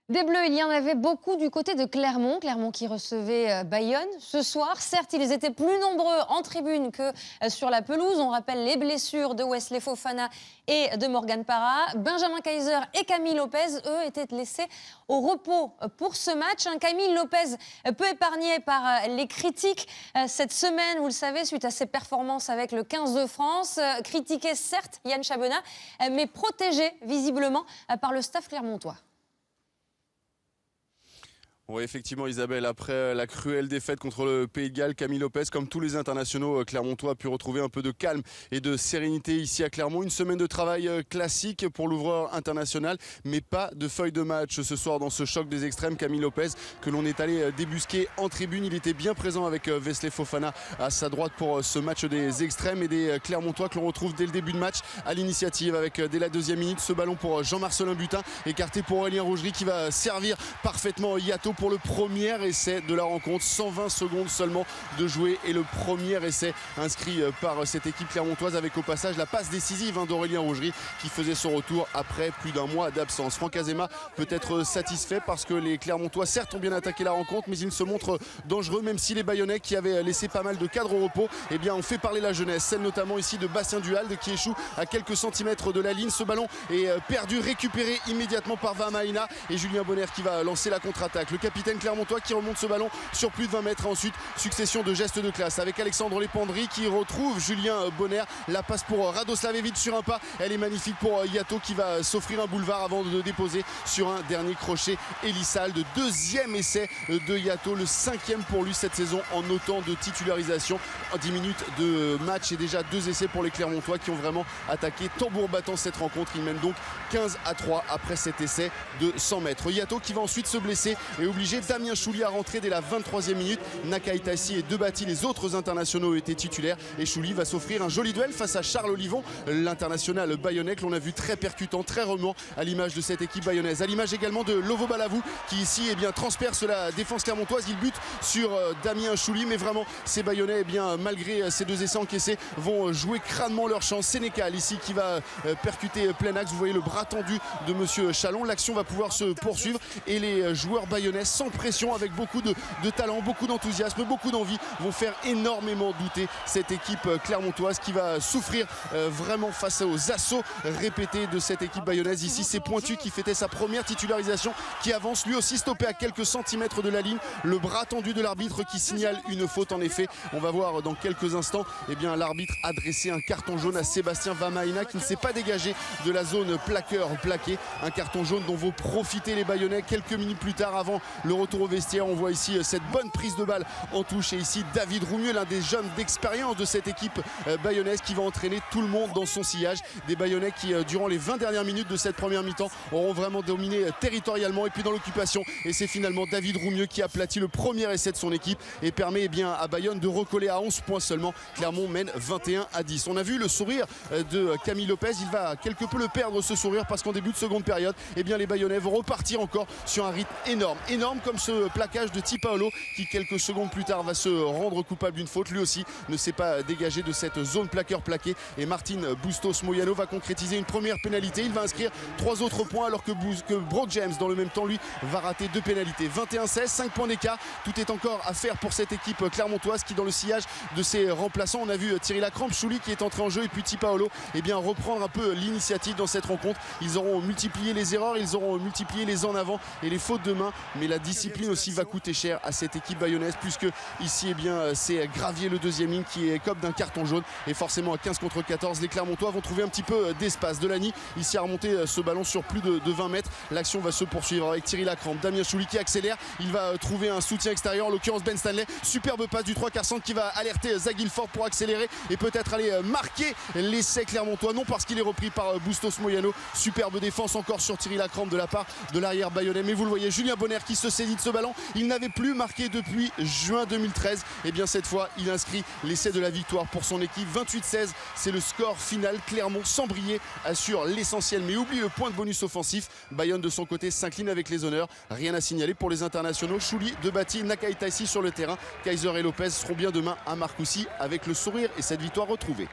Des Bleus, il y en avait beaucoup du côté de Clermont. Clermont qui recevait Bayonne ce soir. Certes, ils étaient plus nombreux en tribune que sur la pelouse. On rappelle les blessures de Wesley Fofana et de Morgan Parra. Benjamin Kaiser et Camille Lopez, eux, étaient laissés au repos pour ce match. Camille Lopez, peu épargné par les critiques cette semaine, vous le savez, suite à ses performances avec le 15 de France. Critiqué, certes, Yann Chabena, mais protégé visiblement par le staff clermontois. Oui, effectivement, Isabelle, après la cruelle défaite contre le Pays de Galles, Camille Lopez, comme tous les internationaux clermontois, a pu retrouver un peu de calme et de sérénité ici à Clermont. Une semaine de travail classique pour l'ouvreur international, mais pas de feuille de match ce soir dans ce choc des extrêmes. Camille Lopez, que l'on est allé débusquer en tribune, il était bien présent avec Wesley Fofana à sa droite pour ce match des extrêmes et des Clermontois que l'on retrouve dès le début de match à l'initiative avec dès la deuxième minute ce ballon pour Jean-Marcelin Butin, écarté pour Aurélien Rougerie qui va servir parfaitement Yato pour le premier essai de la rencontre. 120 secondes seulement de jouer et le premier essai inscrit par cette équipe clermontoise avec au passage la passe décisive d'Aurélien Rougerie qui faisait son retour après plus d'un mois d'absence. Franck Azema peut être satisfait parce que les Clermontois certes ont bien attaqué la rencontre, mais ils se montrent dangereux, même si les Bayonnais qui avaient laissé pas mal de cadres au repos ont fait parler la jeunesse, celle notamment ici de Bastien Duhalde qui échoue à quelques centimètres de la ligne. Ce ballon est perdu, récupéré immédiatement par Vamaina et Julien Bonner qui va lancer la contre-attaque. Le capitaine clermontois qui remonte ce ballon sur plus de 20 mètres. Ensuite, succession de gestes de classe avec Alexandre Lépandry qui retrouve Julien Bonner. La passe pour Radoslavevic sur un pas. Elle est magnifique pour Yato qui va s'offrir un boulevard avant de déposer sur un dernier crochet Elissalde. Deuxième essai de Yato, le cinquième pour lui cette saison en autant de titularisation. En 10 minutes de match et déjà 2 essais pour les Clermontois qui ont vraiment attaqué tambour battant cette rencontre. Ils mènent donc 15-3 après cet essai de 100 mètres. Yato qui va ensuite se blesser et obligé Damien Chouli à rentrer dès la 23e minute. Naka Itassi et Debati, les autres internationaux, étaient titulaires et Chouli va s'offrir un joli duel face à Charles Olivon, l'international bayonnais que l'on a vu très percutant, très remuant à l'image de cette équipe bayonnaise. À l'image également de Lovo Balavou qui ici transperce la défense clermontoise. Il bute sur Damien Chouli, mais vraiment ces bayonnais malgré ces 2 essais encaissés vont jouer crânement leur chance. Sénécal ici qui va percuter plein axe. Vous voyez le bras tendu de monsieur Chalon. L'action va pouvoir se poursuivre et les joueurs bayonnais sans pression, avec beaucoup de talent, beaucoup d'enthousiasme, beaucoup d'envie, vont faire énormément douter cette équipe clermontoise qui va souffrir vraiment face aux assauts répétés de cette équipe bayonnaise. Ici c'est Pointu qui fêtait sa première titularisation, qui avance lui aussi stoppé à quelques centimètres de la ligne. Le bras tendu de l'arbitre qui signale une faute. En effet, on va voir dans quelques instants l'arbitre a dressé un carton jaune à Sébastien Vamaina qui ne s'est pas dégagé de la zone plaqué. Un carton jaune dont vont profiter les Bayonnais quelques minutes plus tard avant le retour au vestiaire. On voit ici cette bonne prise de balle en touche et ici David Roumieux, l'un des jeunes d'expérience de cette équipe bayonnaise qui va entraîner tout le monde dans son sillage. Des Bayonnais qui durant les 20 dernières minutes de cette première mi-temps auront vraiment dominé territorialement et puis dans l'occupation, et c'est finalement David Roumieux qui aplatit le premier essai de son équipe et permet à Bayonne de recoller à 11 points seulement. Clermont mène 21-10. On a vu le sourire de Camille Lopez, il va quelque peu le perdre ce sourire parce qu'en début de seconde période les Bayonnais vont repartir encore sur un rythme énorme comme ce plaquage de Tipaolo qui quelques secondes plus tard va se rendre coupable d'une faute. Lui aussi ne s'est pas dégagé de cette zone plaqueur-plaqué et Martin Bustos Moyano va concrétiser une première pénalité. Il va inscrire 3 autres points alors que Brock James dans le même temps lui va rater 2 pénalités. 21-16, 5 points d'écart. Tout est encore à faire pour cette équipe clermontoise qui dans le sillage de ses remplaçants, on a vu Thierry Lacrampe, Chouli qui est entré en jeu et puis Tipaolo reprendre un peu l'initiative dans cette rencontre. Ils auront multiplié les erreurs, ils auront multiplié les en avant et les fautes de main, mais la discipline aussi va coûter cher à cette équipe bayonnaise puisque ici c'est Gravier le deuxième ligne qui est écope d'un carton jaune et forcément à 15 contre 14 les Clermontois vont trouver un petit peu d'espace. Delany ici a remonté ce ballon sur plus de 20 mètres. L'action va se poursuivre avec Thierry Lacrampe, Damien Chouli qui accélère, il va trouver un soutien extérieur, en l'occurrence Ben Stanley. Superbe passe du 3 quarts centre qui va alerter Zaguilfort pour accélérer et peut-être aller marquer l'essai clermontois, non parce qu'il est repris par Bustos Moyano. Superbe défense encore sur Thierry Lacrampe de la part de l'arrière bayonnais, mais vous le voyez, Julien Bonner qui se saisit de ce ballon. Il n'avait plus marqué depuis juin 2013. Et bien cette fois il inscrit l'essai de la victoire pour son équipe. 28-16, c'est le score final. Clermont sans briller assure l'essentiel mais oublie le point de bonus offensif. Bayonne de son côté s'incline avec les honneurs. Rien à signaler pour les internationaux. Chouli, Debati, Naka Itassi sur le terrain. Kaiser et Lopez seront bien demain à Marcoussis avec le sourire et cette victoire retrouvée.